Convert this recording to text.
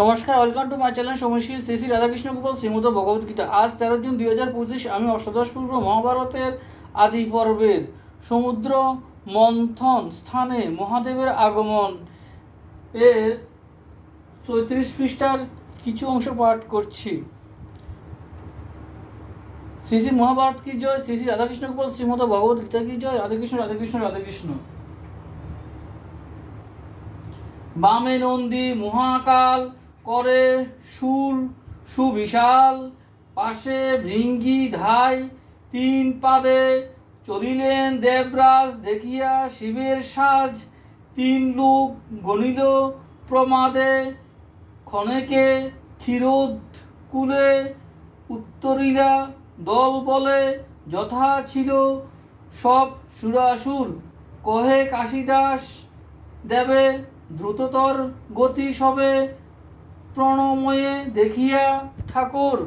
নমস্কার, welcome to my channel সমীশী শ্রী শ্রী রাধাকৃষ্ণ গোপাল শ্রীমদ ভগবদ্গীতা। আজ 13 জুন 2025। আমি অষ্টাদশ পূর্ব মহাভারতের আদি পর্বের সমুদ্র মন্থন স্থানে মহাদেবের আগমন এর 34 পৃষ্ঠার কিছু অংশ পাঠ করছি। শ্রী শ্রী মহাভারত কি জয়, শ্রী শ্রী রাধাকৃষ্ণ গোপাল শ্রীমদ ভগবদ্গীতা কি জয়। রাধাকৃষ্ণ রাধাকৃষ্ণ রাধাকৃষ্ণ। বামে নন্দী মহাকাল করে শূল সুবিশাল, পাশে ভৃঙ্গি ধাই তিন পাদে, চলিলেন দেবরাজ দেখিয়া শিবের সাজ, তিন লোক গণিল প্রমাদে, ক্ষণেকে ক্ষীরোদ কুলে উত্তরিলা দল বলে, যথা ছিল সব সুরাসুর, কহে কাশীদাস দেবে দ্রুততর গতি সবে, প্রণময়ে দেখিয়া ঠাকুর।